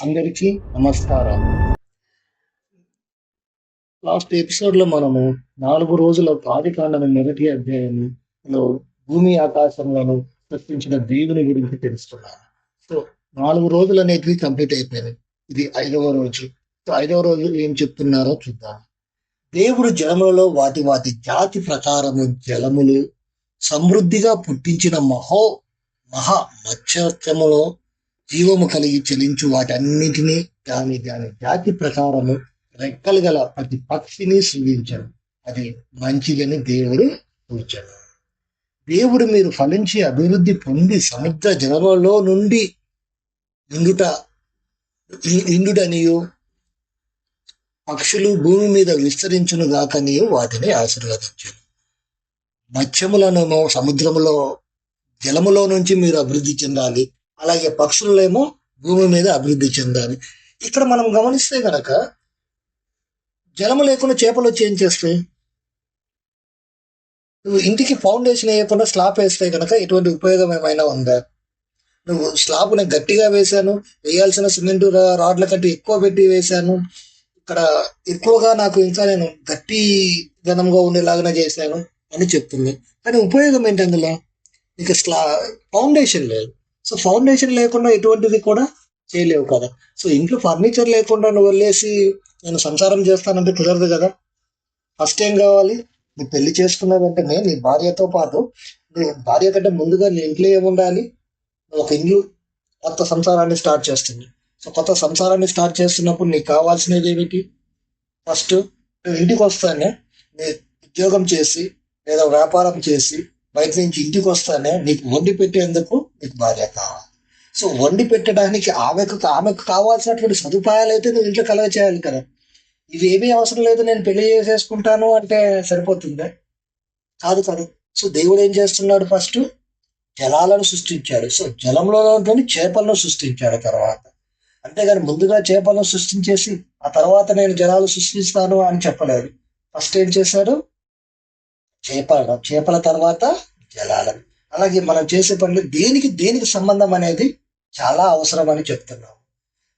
అందరికీ నమస్కారం. Last episode లో మనము 4 రోజుల ఆదికాండము మొదటి అధ్యాయంలో భూమి ఆకాశంలో సృష్టించిన దేవుని గురించి తెలుసుకున్నాము. సో 4 రోజులు అనేటివి కంప్లీట్ అయిపోయినాయి. ఇది 5వ రోజు. సో 5వ రోజు ఏం చెప్తున్నారో చూద్దాం. దేవుడు జలములలో వాటి వాటి జాతి ప్రకారము జలములు సమృద్ధిగా పుట్టించిన మహా మత్స్యములో జీవము కలిగి చలించు వాటన్నిటినీ దాని దాని జాతి ప్రకారము రెక్కలు గల ప్రతి పక్షిని సృజించను. అది మంచిదని దేవుడు సూచన. దేవుడు మీరు ఫలించి అభివృద్ధి పొంది సముద్ర జలములలో నుండి ఇండుటనియు పక్షులు భూమి మీద విస్తరించును గాకనియు వాటిని ఆశీర్వదించను. మత్స్యములను సముద్రములో జలములో నుంచి మీరు అభివృద్ధి చెందాలి, అలాగే పక్షులేమో భూమి మీద అభివృద్ధి చెందాలి. ఇక్కడ మనం గమనిస్తే గనక జలము లేకుండా చేపలు వచ్చి ఏం చేస్తాయి? నువ్వు ఇంటికి ఫౌండేషన్ వేయకుండా స్లాబ్ వేస్తే కనుక ఎటువంటి ఉపయోగం ఏమైనా ఉందా? నువ్వు స్లాబ్ నేను గట్టిగా వేశాను, వేయాల్సిన సిమెంట్ రాడ్ల కంటే ఎక్కువ పెట్టి వేశాను, ఇక్కడ ఎక్కువగా నాకు ఇంకా నేను గట్టి ఘనంగా ఉండేలాగానే చేశాను అని చెప్తుంది. కానీ ఉపయోగం ఏంటి అందులో? ఇక ఫౌండేషన్ లేదు. సో ఫౌండేషన్ లేకుండా ఎటువంటిది కూడా చేయలేవు కదా. సో ఇంట్లో ఫర్నిచర్ లేకుండా నువ్వు వెళ్ళేసి నేను సంసారం చేస్తానంటే కుదరదు కదా. ఫస్ట్ ఏం కావాలి? నువ్వు పెళ్లి చేసుకున్నావంటే నీ భార్యతో పాటు నీ భార్య కంటే ముందుగా నీ ఇంట్లో ఏముండాలి? ఒక ఇల్లు కొత్త సంసారాన్ని స్టార్ట్ చేస్తుంది. సో కొత్త సంసారాన్ని స్టార్ట్ చేస్తున్నప్పుడు నీకు కావాల్సినది ఏమిటి? ఫస్ట్ నువ్వు ఇంటికి వస్తానే నీ ఉద్యోగం చేసి లేదా వ్యాపారం చేసి బయట నుంచి ఇంటికి వస్తానే నీకు వండి పెట్టేందుకు నీకు భార్య కావాలి. సో వండి పెట్టడానికి ఆమెకు కావాల్సినటువంటి సదుపాయాలు అయితే నువ్వు ఇంట్లో కలగ చేయాలి కదా. ఇవి ఏమీ అవసరం లేదు, నేను పెళ్లి చేసేసుకుంటాను అంటే సరిపోతుందా? కాదు కదా. సో దేవుడు ఏం చేస్తున్నాడు? ఫస్ట్ జలాలను సృష్టించాడు. సో జలంలో చేపలను సృష్టించాడు తర్వాత. అంతేగాని ముందుగా చేపలను సృష్టించేసి ఆ తర్వాత నేను జలాలు సృష్టిస్తాను అని చెప్పలేదు. ఫస్ట్ ఏం చేశాడు? చేపల తర్వాత జలాలను. అలాగే మనం చేసే పనులు దేనికి సంబంధం అనేది చాలా అవసరం అని చెప్తున్నాము.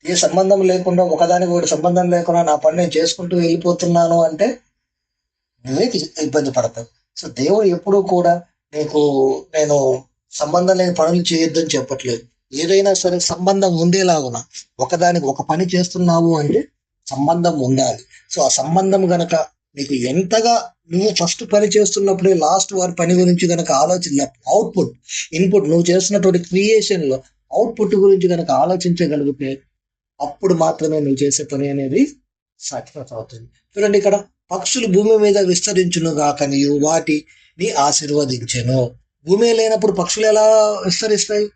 ఏ సంబంధం లేకుండా ఒకదానికి ఒకటి సంబంధం లేకుండా నా పని నేను చేసుకుంటూ వెళ్ళిపోతున్నాను అంటే నువ్వే ఇబ్బంది పడతావు. సో దేవుడు ఎప్పుడూ కూడా నేను సంబంధం లేని పనులు చేయొద్దని చెప్పట్లేదు. ఏదైనా సరే సంబంధం ఉండేలాగున ఒకదానికి ఒక పని చేస్తున్నావు అంటే సంబంధం ఉండాలి. సో ఆ సంబంధం గనక నీకు ఎంతగా నువ్వు ఫస్ట్ పని చేస్తున్నప్పుడే లాస్ట్ వారి పని గురించి గనక అవుట్పుట్ ఇన్పుట్ నువ్వు చేస్తున్నటువంటి క్రియేషన్ లో అవుట్పుట్ గురించి గనక ఆలోచించగలిగితే అప్పుడు మాత్రమే నువ్వు చేసే పని అనేది సక్సెస్ అవుతుంది. చూడండి, ఇక్కడ పక్షులు భూమి మీద విస్తరించును గాకని వాటిని ఆశీర్వదించెను. భూమి లేనప్పుడు పక్షులు ఎలా విస్తరిస్తాయి?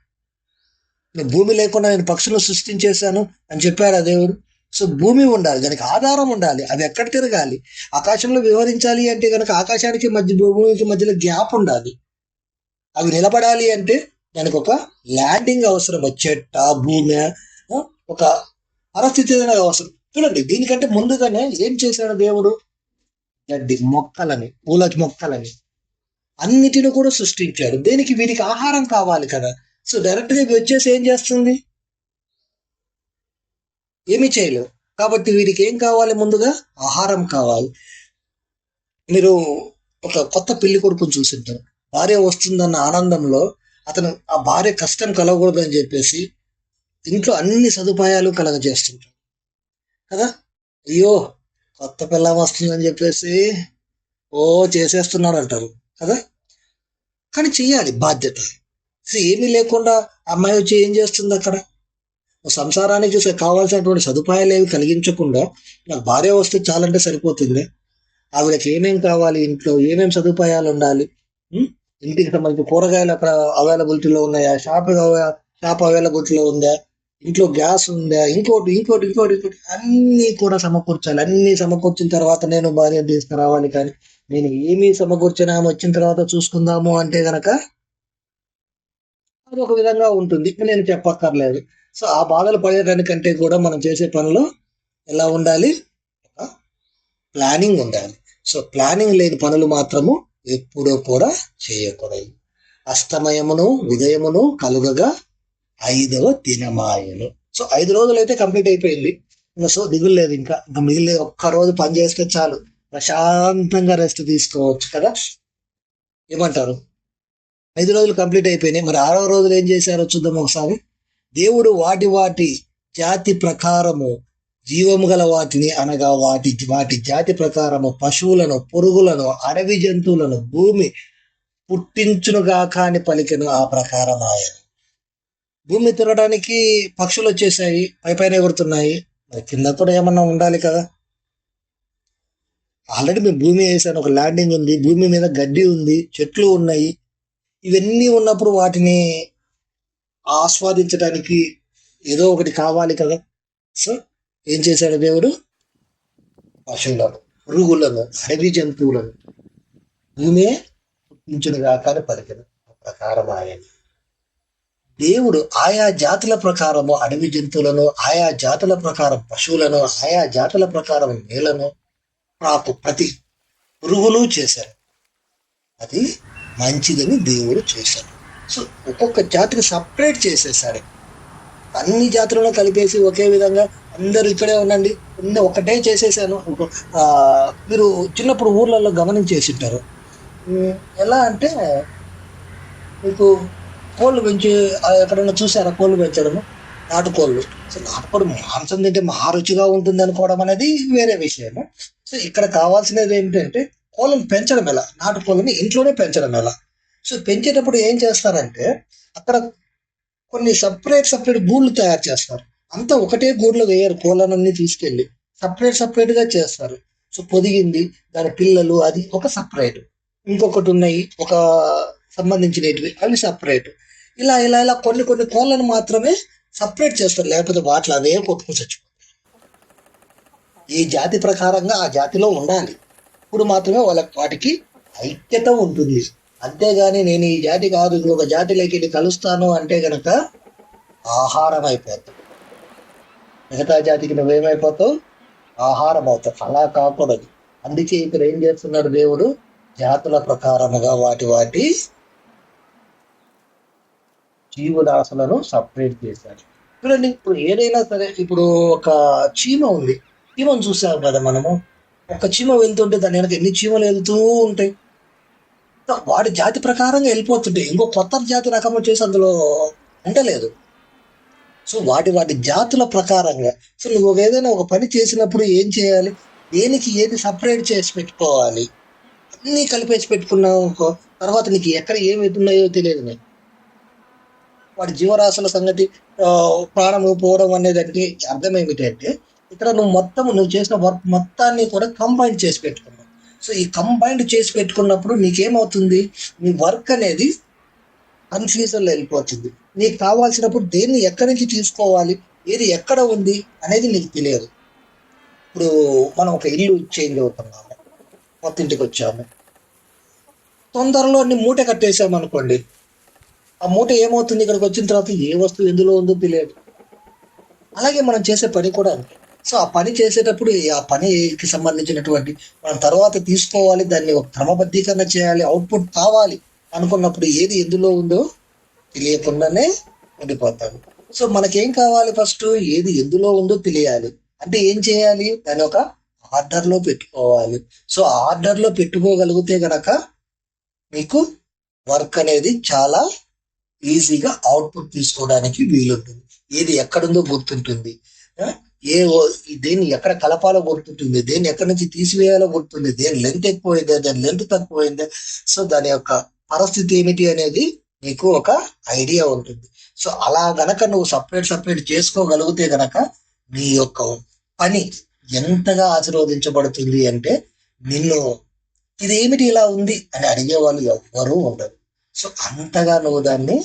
భూమి లేకుండా నేను పక్షులను సృష్టించేశాను అని చెప్పాడు ఆ దేవుడు. సో భూమి ఉండాలి, దానికి ఆధారం ఉండాలి, అది ఎక్కడ తిరగాలి. ఆకాశంలో వివరించాలి అంటే కనుక ఆకాశానికి భూమికి మధ్యలో గ్యాప్ ఉండాలి. అవి నిలబడాలి అంటే దానికి ఒక ల్యాండింగ్ అవసరం. చెట్ట భూమి ఒక పరిస్థితి అవసరం. చూడండి, దీనికంటే ముందుగానే ఏం చేశాడు దేవుడు? గడ్డి మొక్కలని, పూల మొక్కలని అన్నిటిని కూడా సృష్టించాడు. దేనికి? వీరికి ఆహారం కావాలి కదా. సో డైరెక్ట్ గా వచ్చేసి ఏం చేస్తుంది? ఏమీ చేయలేవు. కాబట్టి వీరికి ఏం కావాలి? ముందుగా ఆహారం కావాలి. మీరు ఒక కొత్త పెళ్లి కొడుకుని చూసింటారు. భార్య వస్తుందన్న ఆనందంలో అతను ఆ భార్య కష్టం కలగకూడదని చెప్పేసి ఇంట్లో అన్ని సదుపాయాలు కలగజేస్తుంటాడు కదా. అయ్యో కొత్త పిల్లం వస్తుందని చెప్పేసి చేసేస్తున్నాడు అంటారు కదా. కానీ చెయ్యాలి, బాధ్యత. ఏమీ లేకుండా అమ్మాయి వచ్చి ఏం చేస్తుంది అక్కడ? సంసారానికి చూసే కావాల్సినటువంటి సదుపాయాలు ఏమి కలిగించకుండా నాకు భార్య వస్తే చాలంటే సరిపోతుంది. ఆవిడకి ఏమేం కావాలి, ఇంట్లో ఏమేం సదుపాయాలు ఉండాలి, ఇంటికి సంబంధించిన కూరగాయలు అక్కడ అవైలబిలిటీలో ఉన్నాయా, షాప్ అవైలబిలిటీలో ఉందా, ఇంట్లో గ్యాస్ ఉందా, ఇంకోటి అన్నీ కూడా సమకూర్చాలి. అన్నీ సమకూర్చిన తర్వాత నేను భార్య తీసుకురావాలి. కానీ నేను ఏమీ సమకూర్చినా వచ్చిన తర్వాత చూసుకుందాము అంటే గనక అది ఒక విధంగా ఉంటుంది, నేను చెప్పక్కర్లేదు. సో ఆ బాధలు పడేదానికంటే కూడా మనం చేసే పనిలో ఎలా ఉండాలి? ఒక ప్లానింగ్ ఉండాలి. సో ప్లానింగ్ లేని పనులు మాత్రము ఎప్పుడూ కూడా చేయకూడదు. అస్తమయమును ఉదయమును కలుగగా 5వ దినమాయను. సో 5 రోజులు అయితే కంప్లీట్ అయిపోయింది. ఇంకా సో దిగులు లేదు, ఇంకా మిగిలిన ఒక్క రోజు పని చేస్తే చాలు, ప్రశాంతంగా రెస్ట్ తీసుకోవచ్చు కదా. ఏమంటారు? 5 రోజులు కంప్లీట్ అయిపోయినాయి. మరి 6వ రోజులు ఏం చేశారో చూద్దాం ఒకసారి. దేవుడు వాటి వాటి జాతి ప్రకారము జీవము గల వాటిని, అనగా వాటి వాటి జాతి ప్రకారము పశువులను, పురుగులను, అడవి జంతువులను భూమి పుట్టించునుగాక అని పలికెను, ఆ ప్రకారం ఆయన. భూమి తినడానికి పక్షులు వచ్చేసాయి, పైపైన ఎగురుతున్నాయి. మరి కింద కూడా ఏమన్నా ఉండాలి కదా. ఆల్రెడీ మేము భూమి వేసాను, ఒక ల్యాండింగ్ ఉంది, భూమి మీద గడ్డి ఉంది, చెట్లు ఉన్నాయి. ఇవన్నీ ఉన్నప్పుడు వాటిని ఆస్వాదించడానికి ఏదో ఒకటి కావాలి కదా. సో ఏం చేశాడు దేవుడు? పశువులను, పురుగులను, అడవి జంతువులను భూమే పుట్టించునుగా కానీ పలికెను, ప్రకారం ఆయన. దేవుడు ఆయా జాతుల ప్రకారము అడవి జంతువులను, ఆయా జాతుల ప్రకారం పశువులను, ఆయా జాతుల ప్రకారం నేలను, ప్రతి పురుగును చేశారు. అది మంచిదని దేవుడు చేశాడు. సో ఒక్కొక్క జాతిని సపరేట్ చేసేసాడు. అన్ని జాతులను కలిపేసి ఒకే విధంగా అందరూ ఇక్కడే ఉండండి ఒకటే చేసేసాను. మీరు చిన్నప్పుడు ఊర్లలో గమనించేసి ఉంటారు. ఎలా అంటే మీకు కోళ్ళు పెంచి ఎక్కడైనా చూసారా? కోళ్ళు పెంచడము, నాటుకోళ్ళు. సో నాటుకోళ్ళు మాంసం తింటే మహా రుచిగా ఉంటుంది అనుకోవడం అనేది వేరే విషయము. సో ఇక్కడ కావాల్సినది ఏంటంటే కోళ్ళని పెంచడం ఎలా, నాటుకోళ్ళని ఇంట్లోనే పెంచడం ఎలా. సో పెంచేటప్పుడు ఏం చేస్తారంటే అక్కడ కొన్ని సపరేట్ గూళ్ళు తయారు చేస్తారు. అంతా ఒకటే గూడులో వేయరు, కోళ్ళనన్నీ తీసుకెళ్ళి సపరేట్ గా చేస్తారు. సో పొదిగింది, దాని పిల్లలు, అది ఒక సపరేట్. ఇంకొకటి ఉన్నాయి ఒక సంబంధించినవి, అవి సపరేట్. ఇలా కొన్ని కోళ్ళను మాత్రమే సపరేట్ చేస్తారు, లేకపోతే వాటిలో అవే కొట్టుకుని చచ్చిపోతాయి. ఈ జాతి ప్రకారంగా ఆ జాతిలో ఉండాలి, ఇప్పుడు మాత్రమే వాటికి ఐక్యత ఉంటుంది. అంతేగాని నేను ఈ జాతి కాదు ఇంకొక జాతిలోకి వెళ్ళి కలుస్తాను అంటే గనక ఆహారం అయిపోతావు. మిగతా జాతికి నువ్వేమైపోతావు? ఆహారం అవుతావు. అలా కాకూడదు. అందుకే ఇక్కడ ఏం చేస్తున్నాడు దేవుడు? జాతుల ప్రకారముగా వాటి జీవరాశులను సపరేట్ చేశాడు. చూడండి, ఇప్పుడు ఏదైనా సరే, ఇప్పుడు ఒక చీమ ఉంది, చీమను చూసాం కదా మనము. ఒక చీమ వెళ్తుంటే దాని వెనక ఎన్ని చీమలు వెళ్తూ ఉంటాయి. వాడి జాతి ప్రకారంగా వెళ్ళిపోతుంటాయి, ఇంకో కొత్త జాతి రకం వచ్చేసి అందులో ఉండలేదు. సో వాటి జాతుల ప్రకారంగా. సో నువ్వు ఏదైనా ఒక పని చేసినప్పుడు ఏం చేయాలి, దేనికి ఏది సపరేట్ చేసి పెట్టుకోవాలి. అన్నీ కలిపేసి పెట్టుకున్నావు తర్వాత నీకు ఎక్కడ ఏమి ఉన్నాయో తెలియదు. నేను వాటి జీవరాశుల సంగతి, ప్రాణము పోవడం అనేదానికి అర్థం ఏమిటంటే ఇక్కడ నువ్వు చేసిన వర్క్ మొత్తాన్ని కూడా కంబైన్ చేసి పెట్టుకున్నావు. సో ఈ కంబైన్డ్ చేసి పెట్టుకున్నప్పుడు నీకేమవుతుంది? నీ వర్క్ అనేది కన్ఫ్యూజన్లో వెళ్ళిపోతుంది. నీకు కావాల్సినప్పుడు దేన్ని ఎక్కడి నుంచి తీసుకోవాలి, ఏది ఎక్కడ ఉంది అనేది నీకు తెలియదు. ఇప్పుడు మనం ఒక ఇల్లు చేంజ్ అవుతున్నాము, కొత్త ఇంటికి వచ్చాము, తొందరలో అన్ని మూట కట్టేసాము అనుకోండి. ఆ మూట ఏమవుతుంది? ఇక్కడికి వచ్చిన తర్వాత ఏ వస్తువు ఎందులో ఉందో తెలియదు. అలాగే మనం చేసే పని కూడా అంతే. సో ఆ పని చేసేటప్పుడు ఆ పనికి సంబంధించినటువంటి మనం తర్వాత తీసుకోవాలి, దాన్ని ఒక క్రమబద్ధీకరణ చేయాలి, అవుట్పుట్ కావాలి అనుకున్నప్పుడు ఏది ఎందులో ఉందో తెలియకుండానే ఉండిపోతాడు. సో మనకేం కావాలి? ఫస్ట్ ఏది ఎందులో ఉందో తెలియాలి. అంటే ఏం చేయాలి? దాన్ని ఒక ఆర్డర్లో పెట్టుకోవాలి. సో ఆర్డర్లో పెట్టుకోగలిగితే గనక మీకు వర్క్ అనేది చాలా ఈజీగా అవుట్పుట్ తీసుకోవడానికి వీలుంటుంది. ఏది ఎక్కడుందో గుర్తుంటుంది, దేన్ని ఎక్కడ కలపాలో గుర్తుంటుంది, దేన్ని ఎక్కడి నుంచి తీసివేయాలో గుర్తుంది, దేని లెంత్ ఎక్కువైందే, దాని లెంత్ తక్కువైందే, సో దాని యొక్క పరిస్థితి ఏమిటి అనేది నీకు ఒక ఐడియా ఉంటుంది. సో అలా గనక నువ్వు సపరేట్ చేసుకోగలిగితే గనక నీ యొక్క పని ఎంతగా ఆశీర్వదించబడుతుంది అంటే నిన్ను ఇదేమిటి ఇలా ఉంది అని అడిగే వాళ్ళు ఎవ్వరూ ఉండరు. సో అంతగా నువ్వు దాన్ని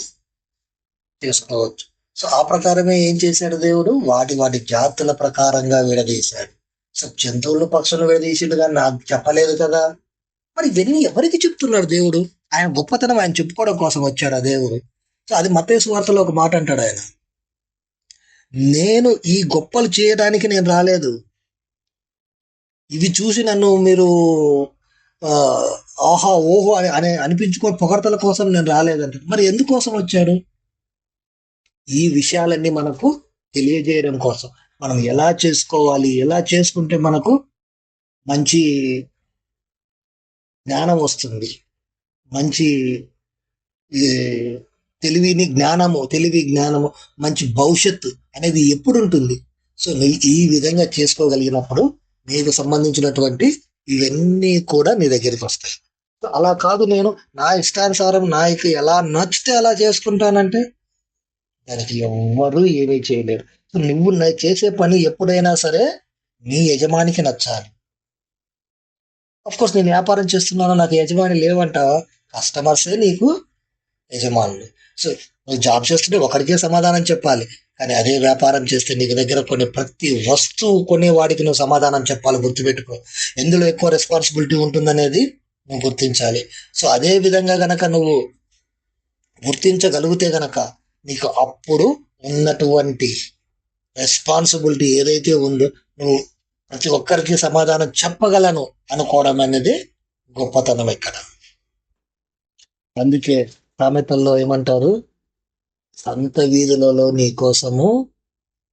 చేసుకోవచ్చు. సో ఆ ప్రకారమే ఏం చేశాడు దేవుడు? వాటి జాతుల ప్రకారంగా విడదీశాడు. సో జంతువులు పక్షులు విడదీసాడు కానీ నాకు చెప్పలేదు కదా. మరి ఇవన్నీ ఎవరికి చెప్తున్నాడు దేవుడు? ఆయన గొప్పతనం ఆయన చెప్పుకోవడం కోసం వచ్చాడు ఆ దేవుడు. సో అది మత్తయి సువార్తలో ఒక మాట అంటాడు ఆయన, నేను ఈ గొప్పలు చేయడానికి నేను రాలేదు, ఇవి చూసి నన్ను మీరు ఆహా ఓహో అని అనిపించుకో పొగడతల కోసం నేను రాలేదంట. మరి ఎందుకోసం వచ్చాడు? ఈ విషయాలన్నీ మనకు తెలియజేయడం కోసం మనం ఎలా చేసుకోవాలి, ఎలా చేసుకుంటే మనకు మంచి జ్ఞానం వస్తుంది, మంచి ఈ తెలివి జ్ఞానము, మంచి భవిష్యత్తు అనేది ఎప్పుడు ఉంటుంది. సో నువ్వు ఈ విధంగా చేసుకోగలిగినప్పుడు నీకు సంబంధించినటువంటి ఇవన్నీ కూడా నీ దగ్గరికి వస్తాయి. సో అలా కాదు, నేను నా ఇష్టానుసారం నాకు ఎలా నచ్చితే అలా చేసుకుంటానంటే దానికి ఎవ్వరూ ఏమీ చేయలేరు. సో నువ్వు చేసే పని ఎప్పుడైనా సరే నీ యజమానికి నచ్చాలి. అఫ్ కోర్స్ నేను వ్యాపారం చేస్తున్నాను, నాకు యజమాని లేవంటావా? కస్టమర్సే నీకు యజమానులు. సో నువ్వు జాబ్ చేస్తుంటే ఒకరికే సమాధానం చెప్పాలి, కానీ అదే వ్యాపారం చేస్తే నీకు దగ్గర ప్రతి వస్తువు కొనేవాడికి నువ్వు సమాధానం చెప్పాలి. గుర్తుపెట్టుకో, ఎందులో ఎక్కువ రెస్పాన్సిబిలిటీ ఉంటుందనేది నువ్వు గుర్తించాలి. సో అదే విధంగా గనక నువ్వు గుర్తించగలిగితే గనక నీకు అప్పుడు ఉన్నటువంటి రెస్పాన్సిబిలిటీ ఏదైతే ఉందో, నువ్వు ప్రతి ఒక్కరికి సమాధానం చెప్పగలను అనుకోవడం అనేది గొప్పతనం ఇక్కడ. అందుకే సామెతల్లో ఏమంటారు, సంత వీధులలో నీ కోసము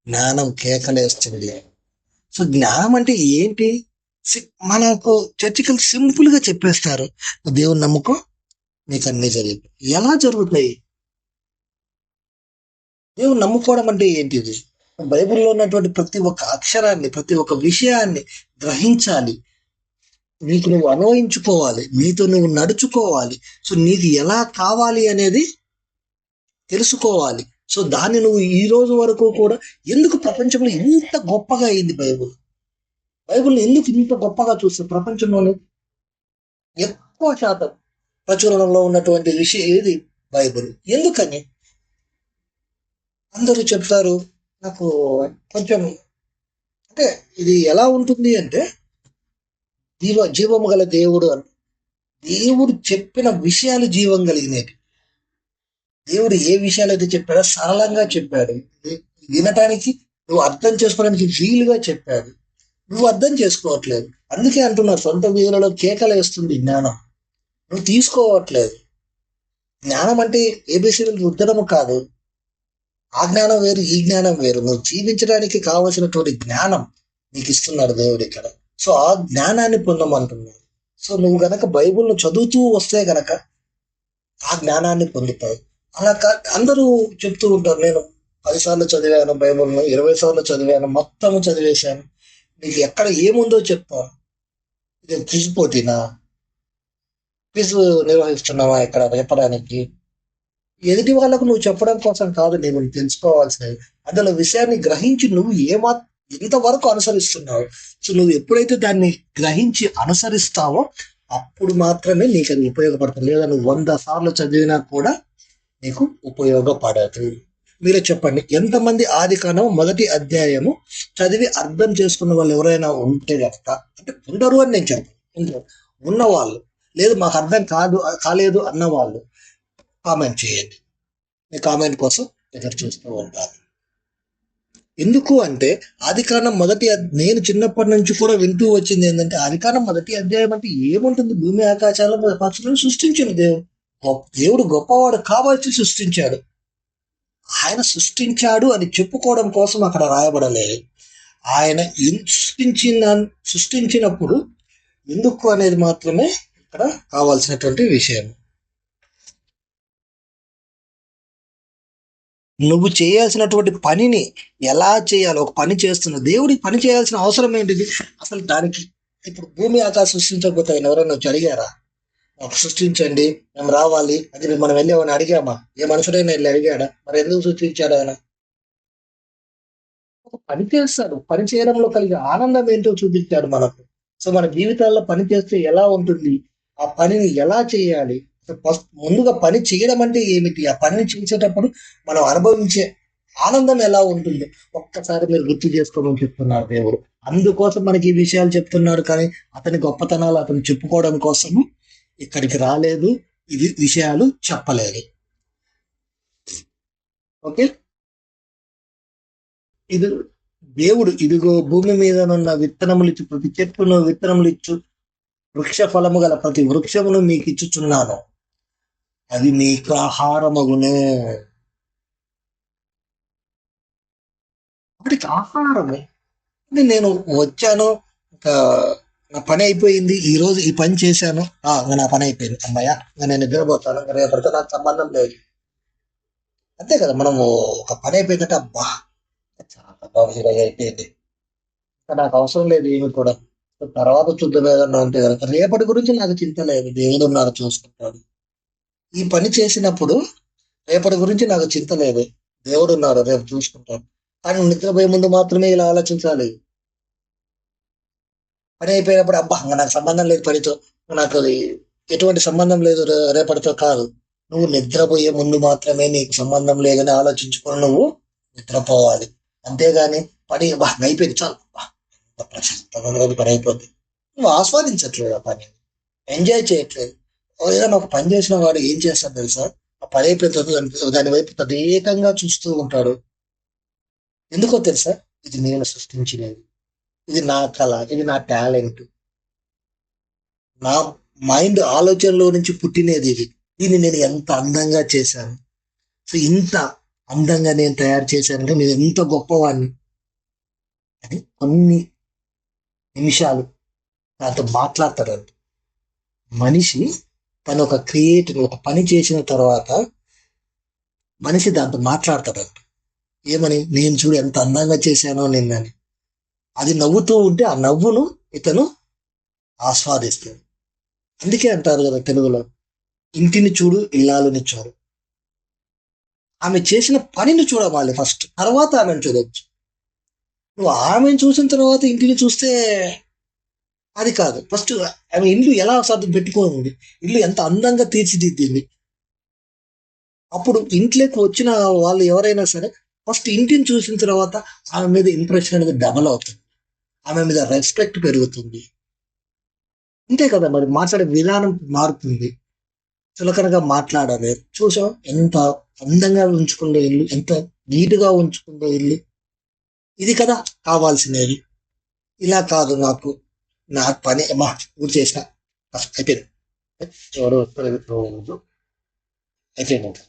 జ్ఞానం కేకలేస్తుంది. సో జ్ఞానం అంటే ఏంటి? మనకు చర్చికలు సింపుల్ గా చెప్పేస్తారు, దేవుని నమ్ముకో నీకు అన్ని జరిగింది. ఎలా జరుగుతాయి? దేవుని నమ్ముకోవడం అంటే ఏంటిది? బైబిల్లో ఉన్నటువంటి ప్రతి ఒక్క అక్షరాన్ని, ప్రతి ఒక్క విషయాన్ని గ్రహించాలి, నీకు నువ్వు అన్వయించుకోవాలి, నీతో నువ్వు నడుచుకోవాలి. సో నీకు ఎలా కావాలి అనేది తెలుసుకోవాలి. సో దాన్ని నువ్వు ఈ రోజు వరకు కూడా, ఎందుకు ప్రపంచంలో ఇంత గొప్పగా అయింది బైబిల్ని ఎందుకు ఇంత గొప్పగా చూస్తే ప్రపంచంలోనే ఎక్కువ శాతం ప్రచురణలో ఉన్నటువంటి విషయం ఏది? బైబిల్. ఎందుకని అందరూ చెప్తారు, నాకు కొంచెం అంటే ఇది ఎలా ఉంటుంది అంటే, జీవము గల దేవుడు అని, దేవుడు చెప్పిన విషయాలు జీవం కలిగినవి. దేవుడు ఏ విషయాలు అయితే చెప్పాడో సరళంగా చెప్పాడు, వినటానికి నువ్వు అర్థం చేసుకోవడానికి వీలుగా చెప్పాడు. నువ్వు అర్థం చేసుకోవట్లేదు, అందుకే అంటున్నారు సొంత వీధులలో కేకలు వేస్తుంది జ్ఞానం. నువ్వు తీసుకోవట్లేదు. జ్ఞానం అంటే ఏబిసిడీలు రుద్దడము కాదు, ఆ జ్ఞానం వేరు, ఈ జ్ఞానం వేరు. నువ్వు జీవించడానికి కావలసినటువంటి జ్ఞానం నీకు ఇస్తున్నాడు దేవుడు ఇక్కడ. సో ఆ జ్ఞానాన్ని పొందమంటున్నాడు. సో నువ్వు గనక బైబిల్ను చదువుతూ వస్తే గనక ఆ జ్ఞానాన్ని పొందుతావు. అలా అందరూ చెప్తూ ఉంటారు, నేను 10 సార్లు చదివాను బైబిల్ను, 20 సార్లు చదివాను, మొత్తము చదివేశాను. నీకు ఎక్కడ ఏముందో చెప్తాను. ఇది క్విజ్ పోటీనా? క్విజ్ నిర్వహిస్తున్నావా ఇక్కడ చెప్పడానికి? ఎదుటి వాళ్ళకు నువ్వు చెప్పడం కోసం కాదు, నేను తెలుసుకోవాల్సినది అందులో విషయాన్ని గ్రహించి నువ్వు ఎంతవరకు అనుసరిస్తున్నావు. సో నువ్వు ఎప్పుడైతే దాన్ని గ్రహించి అనుసరిస్తావో అప్పుడు మాత్రమే నీకు అది ఉపయోగపడుతుంది. లేదా నువ్వు 100 సార్లు చదివినా కూడా నీకు ఉపయోగపడదు. మీరే చెప్పండి, ఎంతమంది ఆదికాండం 1వ అధ్యాయము చదివి అర్థం చేసుకున్న వాళ్ళు ఎవరైనా ఉంటే కనుక, అంటే ఉండరు అని నేను చెప్పను, ఉన్నవాళ్ళు, లేదు మాకు అర్థం కాలేదు అన్న వాళ్ళు కామెంట్ చేయండి. మీ కామెంట్ కోసం ఎదురు చూస్తూ ఉంటాను. ఎందుకు అంటే ఆదికాండం నేను చిన్నప్పటి నుంచి కూడా వింటూ వచ్చింది ఏంటంటే, ఆదికాండం 1వ అధ్యాయం అంటే ఏముంటుంది? భూమి ఆకాశాల పక్షులను సృష్టించిన దేవుడు గొప్పవాడు కాబట్టి సృష్టించాడు. ఆయన సృష్టించాడు అని చెప్పుకోవడం కోసం అక్కడ రాయబడలేదు. ఆయన సృష్టించినప్పుడు ఎందుకు అనేది మాత్రమే ఇక్కడ కావాల్సినటువంటి విషయం. నువ్వు చేయాల్సినటువంటి పనిని ఎలా చేయాలి, ఒక పని చేస్తున్న దేవుడికి పని చేయాల్సిన అవసరం ఏంటిది అసలు? దానికి ఇప్పుడు భూమి ఆకాశం సృష్టించకపోతే ఆయన ఎవరైనా వచ్చి అడిగారా, సృష్టించండి మేము రావాలి అది మనం వెళ్ళేవని అడిగామా? ఏ మనుషుడైనా వెళ్ళి అడిగాడా? మరి ఎందుకు సృష్టించాడు ఆయన? పని చేస్తాడు, పని చేయడంలో కలిగే ఆనందం ఏంటో చూపించాడు మనకు. సో మన జీవితాల్లో పని చేస్తే ఎలా ఉంటుంది, ఆ పనిని ఎలా చేయాలి, ముందుగా పని చేయడం అంటే ఏమిటి, ఆ పనిని చేసేటప్పుడు మనం అనుభవించే ఆనందం ఎలా ఉంటుంది ఒక్కసారి మీరు గుర్తు చేసుకోమని చెప్తున్నారు దేవుడు. అందుకోసం మనకి ఈ విషయాలు చెప్తున్నాడు, కానీ అతని గొప్పతనాలు అతను చెప్పుకోవడం కోసము ఇక్కడికి రాలేదు, ఇది విషయాలు చెప్పలేదు. ఓకే, ఇది దేవుడు ఇదిగో భూమి మీద ఉన్న విత్తనములు ఇచ్చు, ప్రతి చెట్టును విత్తనములు ఇచ్చు, వృక్ష ఫలము గల ప్రతి వృక్షమును మీకు ఇచ్చుచున్నాను, అది నీకు ఆహారమగును. వాటికి ఆహారము. నేను వచ్చాను, ఇంకా నా పని అయిపోయింది, ఈ రోజు ఈ పని చేశాను, ఇంకా నా పని అయిపోయింది, అమ్మాయ ఇంకా నేను నిద్రపోతాను, ఇంకా రేపటితో నాకు సంబంధం లేదు. అంతే కదా, మనము ఒక పని అయిపోయిందంటే అబ్బా చాలా బాగా ఈరోజు అయిపోయింది, ఇంకా నాకు అవసరం లేదు ఏమి కూడా, తర్వాత చూద్దాం ఏదన్నా ఉంటే కనుక, రేపటి గురించి నాకు చింత లేదు, దేవుడు ఉన్నారు చూసుకుంటాడు. ఈ పని చేసినప్పుడు రేపటి గురించి నాకు చింత లేదు, దేవుడు ఉన్నారు రేపు చూసుకుంటాడు. కానీ నిద్రపోయే ముందు మాత్రమే ఇలా ఆలోచించాలి. పని అయిపోయినప్పుడు అబ్బా ఇంకా నాకు సంబంధం లేదు పనితో, నాకు అది ఎటువంటి సంబంధం లేదు రేపటితో కాదు. నువ్వు నిద్రపోయే ముందు మాత్రమే నీకు సంబంధం లేదని ఆలోచించుకొని నువ్వు నిద్రపోవాలి. అంతేగాని పని బా అయిపోయింది చాలు, ప్రశాంతంగా రోజు పని అయిపోద్ది, నువ్వు ఆస్వాదించట్లేదు ఆ పని, ఎంజాయ్ చేయట్లేదు. ఏదైనా ఒక పని చేసిన వాడు ఏం చేస్తాడు తెలుసా, ఆ పని అయిపోయిన తర్వాత దాని వైపు తదేకంగా చూస్తూ ఉంటాడు. ఎందుకో తెలుసా, ఇది నేను సృష్టించినది, ఇది నా కళ, ఇది నా టాలెంట్, నా మైండ్ ఆలోచనలో నుంచి పుట్టినది ఇది, దీన్ని నేను ఎంత అందంగా చేశాను, సో ఇంత అందంగా నేను తయారు చేశానంటే నేను ఎంత గొప్పవాడిని అని కొన్ని నిమిషాలు దాంతో మాట్లాడతాడంట. మనిషి తను ఒక క్రియేటివ్ ఒక పని చేసిన తర్వాత మనిషి దాంతో మాట్లాడతాడంట. ఏమని, నేను చూడు ఎంత అందంగా చేశానో నిన్నని. అది నవ్వుతూ ఉంటే ఆ నవ్వును ఇతను ఆస్వాదిస్తాడు. అందుకే అంటారు కదా తెలుగులో, ఇంటిని చూడు ఇల్లాలని చూడు. ఆమె చేసిన పనిని చూడవాలి ఫస్ట్, తర్వాత ఆమెను చూడవచ్చు. నువ్వు ఆమెను చూసిన తర్వాత ఇంటిని చూస్తే అది కాదు. ఫస్ట్ ఆమె ఇల్లు ఎలా సర్దు పెట్టుకోండి, ఇల్లు ఎంత అందంగా తీర్చిదిద్దింది. అప్పుడు ఇంట్లోకి వచ్చిన వాళ్ళు ఎవరైనా సరే ఫస్ట్ ఇంటిని చూసిన తర్వాత ఆమె మీద ఇంప్రెషన్ అనేది డబల్ అవుతుంది, ఆమె మీద రెస్పెక్ట్ పెరుగుతుంది. అంతే కదా, మరి మాట్లాడే విధానం మారుతుంది, చులకనగా మాట్లాడాలి. చూసాం ఎంత అందంగా ఉంచుకుందో ఇల్లు, ఎంత నీట్గా ఉంచుకుందో ఇల్లు, ఇది కదా కావాల్సినది. ఇలా కాదు, నా పని అమ్మా ఊరు చేసిన అయిపోయింది, ఎవరు వస్తారు రోజు అయిపోయింది.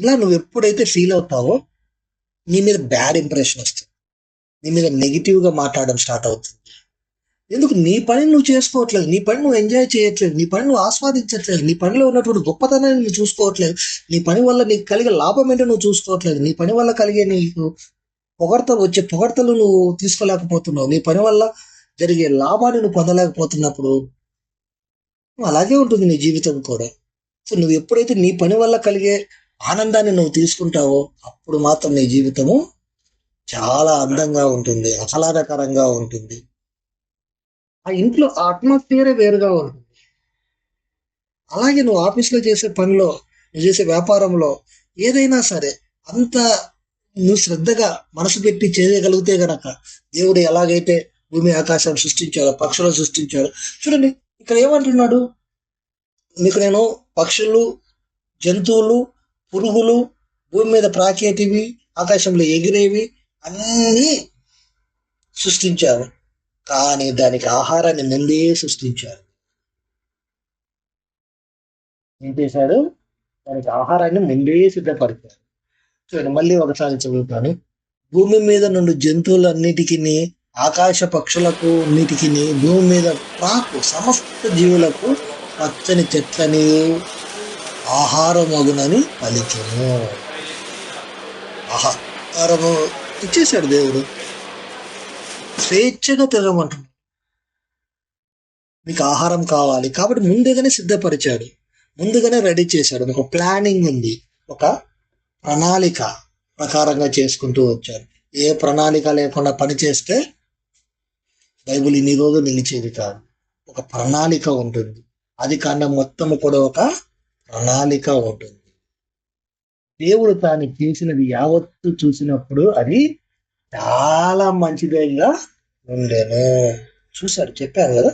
ఇలా నువ్వు ఎప్పుడైతే ఫీల్ అవుతావో నీ మీద బ్యాడ్ ఇంప్రెషన్ వస్తుంది, నీ మీద నెగిటివ్గా మాట్లాడడం స్టార్ట్ అవుతుంది. ఎందుకు, నీ పని నువ్వు చేసుకోవట్లేదు, నీ పని నువ్వు ఎంజాయ్ చేయట్లేదు, నీ పని నువ్వు ఆస్వాదించట్లేదు, నీ పనిలో ఉన్నటువంటి గొప్పతనాన్ని నువ్వు చూసుకోవట్లేదు, నీ పని వల్ల నీకు కలిగే లాభం ఏంటో నువ్వు చూసుకోవట్లేదు, నీ పని వల్ల కలిగే నీకు పొగడ్తలు నువ్వు తీసుకోలేకపోతున్నావు, నీ పని వల్ల జరిగే లాభాన్ని నువ్వు పొందలేకపోతున్నప్పుడు నువ్వు అలాగే ఉంటుంది నీ జీవితం కూడా. సో నువ్వు ఎప్పుడైతే నీ పని వల్ల కలిగే ఆనందాన్ని నువ్వు తీసుకుంటావో అప్పుడు మాత్రం నీ జీవితము చాలా అందంగా ఉంటుంది, ఆహ్లాదకరంగా ఉంటుంది. ఆ ఇంట్లో అట్మాస్ఫియరే వేరుగా ఉంటుంది. అలాగే నువ్వు ఆఫీస్లో చేసే పనిలో, నువ్వు చేసే వ్యాపారంలో, ఏదైనా సరే అంత నువ్వు శ్రద్ధగా మనసు పెట్టి చేయగలిగితే గనక, దేవుడు ఎలాగైతే భూమి ఆకాశాన్ని సృష్టించాడో, పక్షులను సృష్టించాడో, చూడండి ఇక్కడ ఏమంటున్నాడు, మీకు నేను పక్షులు, జంతువులు, పురుగులు, భూమి మీద ప్రాకేటివి, ఆకాశంలో ఎగిరేవి అన్నీ సృష్టించారు, కానీ దానికి ఆహారాన్ని ముందే సృష్టించారు. ఏం చేశాడు, దానికి ఆహారాన్ని ముందే సిద్ధపరిచారు. చూడండి మళ్ళీ ఒకసారి చదువుతాను. భూమి మీద నుండి జంతువులన్నిటికీ, ఆకాశ పక్షులకు అన్నిటికీ, భూమి మీద ప్రాకు సమస్త జీవులకు పచ్చని చెట్లని ఆహారమగునని పలికెను. ఆహారము ఇచ్చేశాడు దేవుడు, స్వేచ్ఛగా తిరగమంటున్నాడు. మీకు ఆహారం కావాలి కాబట్టి ముందుగానే సిద్ధపరిచాడు, ముందుగానే రెడీ చేశాడు. ఒక ప్లానింగ్ ఉంది, ఒక ప్రణాళిక ప్రకారంగా చేసుకుంటూ వచ్చారు. ఏ ప్రణాళిక లేకుండా పని చేస్తే బైబిల్ ఇన్ని రోజులు నిలిచేది కాదు. ఒక ప్రణాళిక ఉంటుంది, అది కాండం మొత్తం కూడా ఒక ప్రణాళిక ఉంటుంది. దేవుడు తాను చేసినది యావత్తు చూసినప్పుడు అది చాలా మంచిదిగా ఉండేను. చూశాడు, చెప్పాను కదా,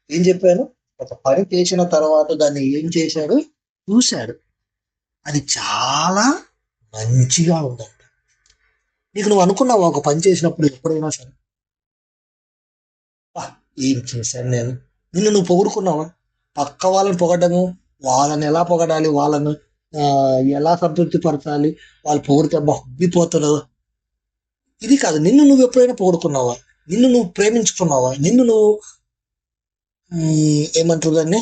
ఏం చెప్పాను, ఒక పని చేసిన తర్వాత దాన్ని ఏం చేశాడు, చూశాడు, అది చాలా మంచిగా ఉందంట. నీకు నువ్వు అనుకున్నావు ఒక పని చేసినప్పుడు ఎప్పుడైనా సరే, ఏం చేశాను నేను, నిన్ను నువ్వు పొగుడుకున్నావా? పక్క వాళ్ళని పొగడము, వాళ్ళని ఎలా పొగడాలి, వాళ్ళను ఎలా సంతృప్తి పరచాలి, వాళ్ళు పొగిడితే హబ్బిపోతున్నారు, ఇది కాదు. నిన్ను నువ్వు ఎప్పుడైనా పొగుడుకున్నావా? నిన్ను నువ్వు ప్రేమించుకున్నావా? నిన్ను నువ్వు ఏమంటారు దాన్ని,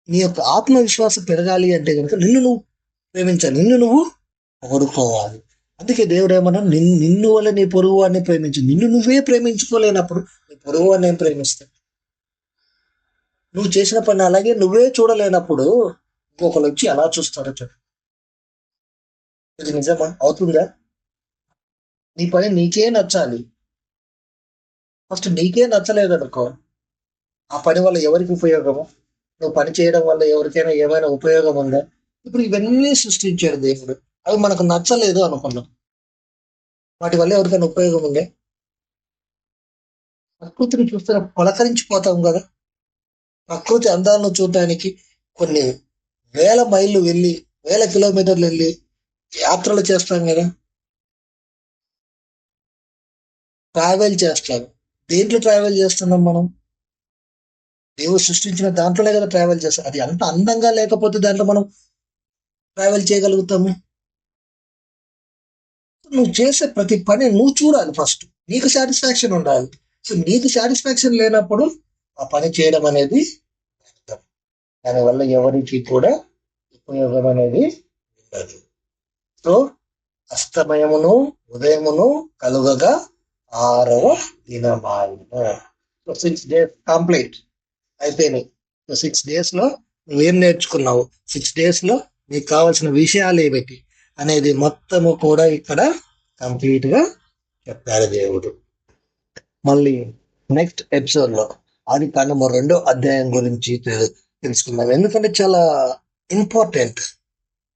నీ యొక్క ఆత్మవిశ్వాసం పెరగాలి అంటే కనుక నిన్ను నువ్వు ప్రేమించాలి, నిన్ను నువ్వు పొగుడుకోవాలి. అందుకే దేవుడు ఏమన్నా, నిన్ను వల్ల నీ పొరుగు వాడిని ప్రేమించు. నిన్ను నువ్వే ప్రేమించుకోలేనప్పుడు నీ పొరుగు వాడిని ఏం ప్రేమిస్తావు? నువ్వు చేసిన పని అలాగే నువ్వే చూడలేనప్పుడు ఇంకొకరు వచ్చి అలా చూస్తారో చెప్పు. ఇది నిజమా? అవుతుందా? నీ పని నీకే నచ్చాలి. ఫస్ట్ నీకే నచ్చలేదనుకో, ఆ పని వల్ల ఎవరికి ఉపయోగము? నువ్వు పని చేయడం వల్ల ఎవరికైనా ఏమైనా ఉపయోగం ఉందా? ఇప్పుడు ఇవన్నీ సృష్టించాడు దేవుడు, అవి మనకు నచ్చలేదు అనుకున్నాం, వాటి వల్ల ఎవరికైనా ఉపయోగం ఉందే? ప్రకృతిని చూస్తే పులకరించిపోతాం కదా. ప్రకృతి అందాలను చూడటానికి కొన్ని వేల మైళ్ళు వెళ్ళి, వేల కిలోమీటర్లు వెళ్ళి యాత్రలు చేస్తాం కదా, ట్రావెల్ చేస్తాం. దేంట్లో ట్రావెల్ చేస్తున్నాం మనం? దేవుడు సృష్టించిన దాంట్లోనే కదా ట్రావెల్ చేస్తాం. అది అంత అందంగా లేకపోతే దాంట్లో మనం ట్రావెల్ చేయగలుగుతాము? నువ్వు చేసే ప్రతి పని నువ్వు చూడాలి, ఫస్ట్ నీకు సాటిస్ఫాక్షన్ ఉండాలి. సో నీకు సాటిస్ఫాక్షన్ లేనప్పుడు ఆ పని చేయడం అనేది వ్యర్థం. దానివల్ల ఎవరికి కూడా ఉపయోగం అనేది ఉండదు. సో అస్తమయమును ఉదయమును కలుగగా 6వ దినమాయెను. సో 6 days కంప్లీట్ అయిపోయినాయి. సో 6 days లో నువ్వేం నేర్చుకున్నావు, 6 days లో నీకు కావాల్సిన విషయాలు ఏమిటి అనేది మొత్తము కూడా ఇక్కడ కంప్లీట్ గా చెప్పాడు దేవుడు. మళ్ళీ నెక్స్ట్ ఎపిసోడ్ లో ఆది కాండము 2వ అధ్యాయం గురించి తెలుసుకుందాం. ఎందుకంటే చాలా ఇంపార్టెంట్.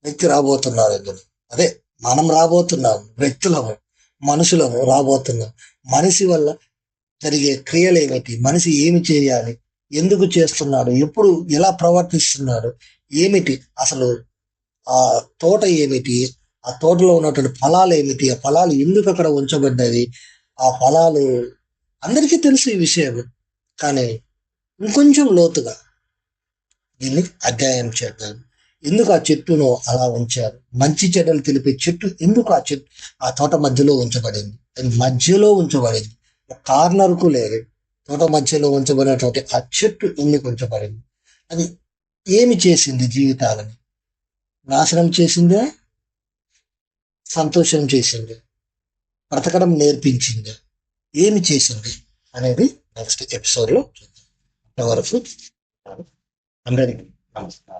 వ్యక్తి రాబోతున్నారు ఇందులో. అదే మనం రాబోతున్నాం, వ్యక్తులము, మనుషులము రాబోతున్నాం. మనిషి వల్ల జరిగే క్రియలు ఏమిటి, మనిషి ఏమి చేయాలి, ఎందుకు చేస్తున్నాడు, ఎప్పుడు ఎలా ప్రవర్తిస్తున్నాడు, ఏమిటి అసలు, ఆ తోట ఏమిటి, ఆ తోటలో ఉన్నటువంటి ఫలాలు ఏమిటి, ఆ ఫలాలు ఎందుకు అక్కడ ఉంచబడ్డది, ఆ ఫలాలు అందరికీ తెలుసు ఈ విషయం, కానీ ఇంకొంచెం లోతుగా దీన్ని అధ్యయనం చేద్దాం. ఎందుకు ఆ చెట్టును అలా ఉంచారు, మంచి చెడ్డలు తెలిపే చెట్టు ఎందుకు ఆ తోట మధ్యలో ఉంచబడింది, అది మధ్యలో ఉంచబడింది, కార్నర్కు లేదు, తోట మధ్యలో ఉంచబడినటువంటి ఆ చెట్టు ఎందుకు ఉంచబడింది, అది ఏమి చేసింది, జీవితాలని నాశనం చేసిందే, సంతోషం చేసింది, బ్రతకడం నేర్పించింది, ఏమి చేసింది అనేది నెక్స్ట్ ఎపిసోడ్ లో చూద్దాం. అంతవరకు అందరికీ నమస్కారం.